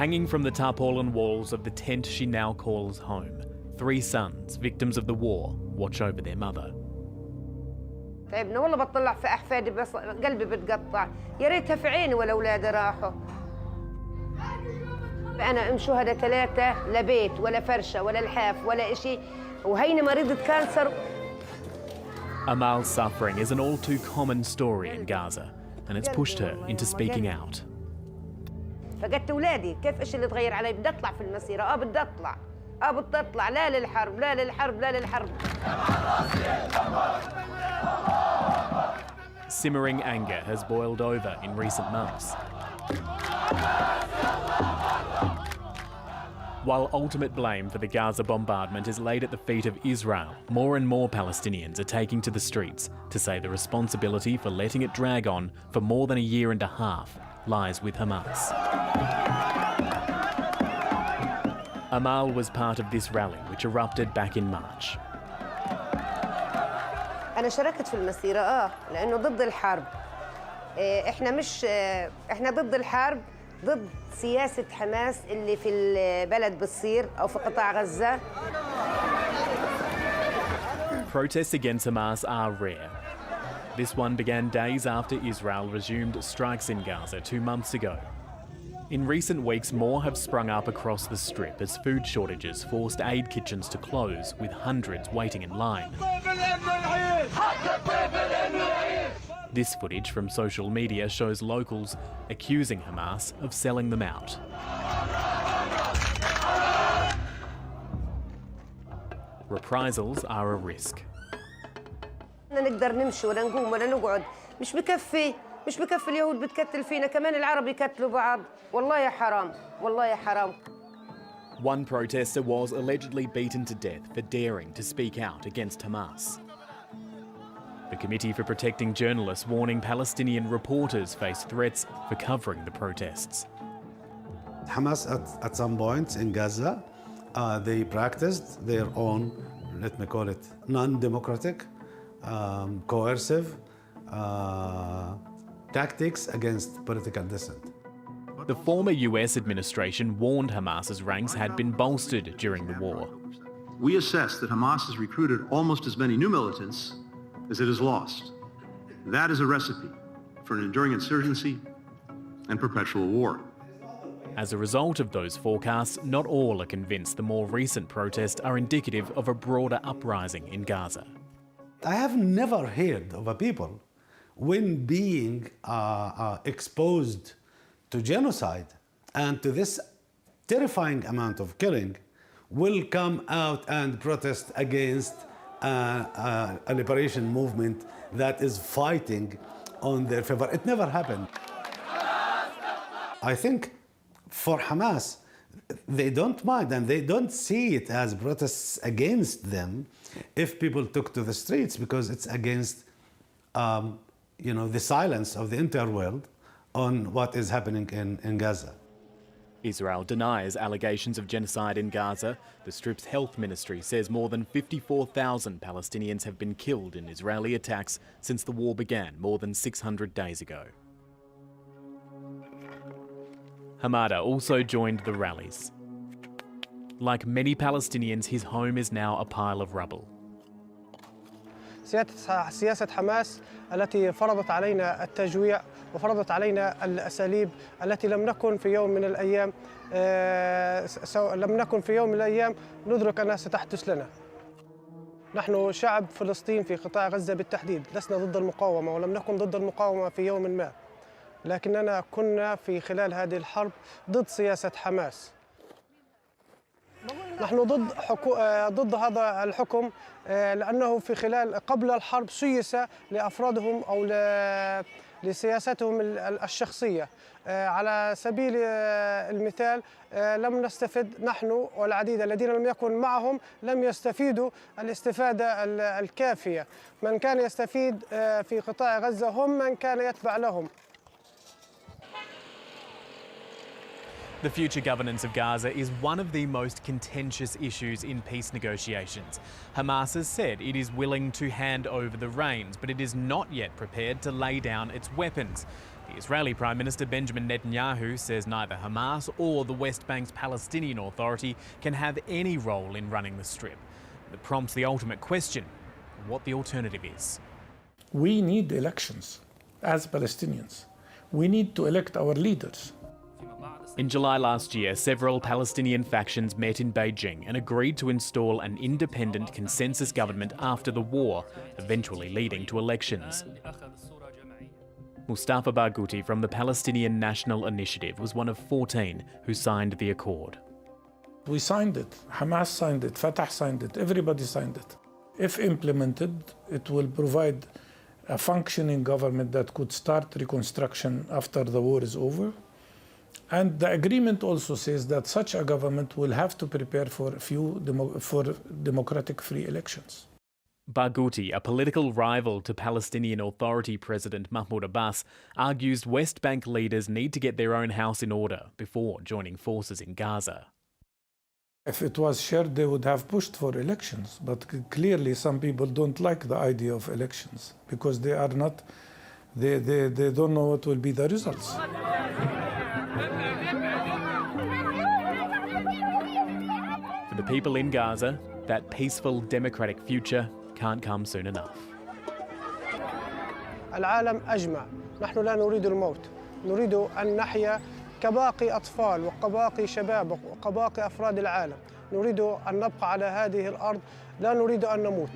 Hanging from the tarpaulin walls of the tent she now calls home, 3 sons, victims of the war, watch over their mother. تعبنا والله بطلع في أحفادي بس قلبي بتقطع يا ريتها في عيني ولا أولادي راحوا. أنا أم شهداء 3 لا بيت ولا فرشة ولا لحاف ولا إشي وهيني مريضة كانسر. Amal's suffering is an all too common story in Gaza, and it's pushed her into speaking out. فقدت أولادي كيف إيش اللي تغير علي بدي أطلع في المسيرة بدي أطلع بدي أطلع لا للحرب لا للحرب لا للحرب. Simmering anger has boiled over in recent months. While ultimate blame for the Gaza bombardment is laid at the feet of Israel, more and more Palestinians are taking to the streets to say the responsibility for letting it drag on for more than a year and a half lies with Hamas. Amal was part of this rally which erupted back in March. أنا شاركت في المسيرة لأنه ضد الحرب. إحنا ضد الحرب ضد سياسة حماس اللي في البلد بتصير أو في قطاع غزة. Protests against Hamas are rare. This one began days after Israel resumed strikes in Gaza 2 months ago. In recent weeks, more have sprung up across the Strip as food shortages forced aid kitchens to close, with hundreds waiting in line. This footage from social media shows locals accusing Hamas of selling them out. Reprisals are a risk. نقدر نمشي ولا نقوم ولا نقعد مش بكفي اليهود بتكتل فينا كمان العرب يكتلوا بعض والله يا حرام والله يا حرام. One protester was allegedly beaten to death for daring to speak out against Hamas. The Committee for Protecting Journalists warning Palestinian reporters face threats for covering the protests. Hamas at some point in Gaza, they practiced their own, let me call it, non-democratic, coercive tactics against political dissent. The former US administration warned Hamas's ranks had been bolstered during the war. We assess that Hamas has recruited almost as many new militants as it has lost. That is a recipe for an enduring insurgency and perpetual war. As a result of those forecasts, not all are convinced the more recent protests are indicative of a broader uprising in Gaza. I have never heard of a people when being exposed to genocide and to this terrifying amount of killing will come out and protest against a liberation movement that is fighting on their favor. It never happened. I think for Hamas, they don't mind and they don't see it as protests against them if people took to the streets, because it's against the silence of the entire world on what is happening in Gaza. Israel denies allegations of genocide in Gaza. The Strip's health ministry says more than 54,000 Palestinians have been killed in Israeli attacks since the war began more than 600 days ago. Hamada also joined the rallies. Like many Palestinians, his home is now a pile of rubble. سياسة حماس التي فرضت علينا التجويع وفرضت علينا الأساليب التي لم نكن في يوم من الأيام ندرك أنها ستحدث لنا. نحن شعب فلسطين في قطاع غزة بالتحديد لسنا ضد المقاومة ولم نكن ضد المقاومة في يوم ما، لكننا كنا في خلال هذه الحرب ضد سياسة حماس. نحن ضد هذا الحكم لأنه في قبل الحرب سيس لأفرادهم أو لسياستهم الشخصية. على سبيل المثال لم نستفد نحن والعديد الذين لم يكن معهم لم يستفيدوا الاستفادة الكافية. من كان يستفيد في قطاع غزة هم من كان يتبع لهم. The future governance of Gaza is one of the most contentious issues in peace negotiations. Hamas has said it is willing to hand over the reins, but it is not yet prepared to lay down its weapons. The Israeli Prime Minister Benjamin Netanyahu says neither Hamas or the West Bank's Palestinian Authority can have any role in running the Strip. That prompts the ultimate question: what the alternative is. We need elections as Palestinians. We need to elect our leaders. In July last year, several Palestinian factions met in Beijing and agreed to install an independent consensus government after the war, eventually leading to elections. Mustafa Barghouti from the Palestinian National Initiative was one of 14 who signed the accord. We signed it. Hamas signed it. Fatah signed it. Everybody signed it. If implemented, it will provide a functioning government that could start reconstruction after the war is over. And the agreement also says that such a government will have to prepare for democratic free elections. Barghouti, a political rival to Palestinian Authority President Mahmoud Abbas, argues West Bank leaders need to get their own house in order before joining forces in Gaza. If it was shared, they would have pushed for elections. But clearly some people don't like the idea of elections because they are not, they don't know what will be the results. For the people in Gaza, that peaceful democratic future can't come soon enough. العالم أجمع، نحن لا نريد الموت، نريد أن نحيا كباقي أطفال وكباقي شباب وكباقي أفراد العالم، نريد أن نبقى على هذه الأرض، لا نريد أن نموت.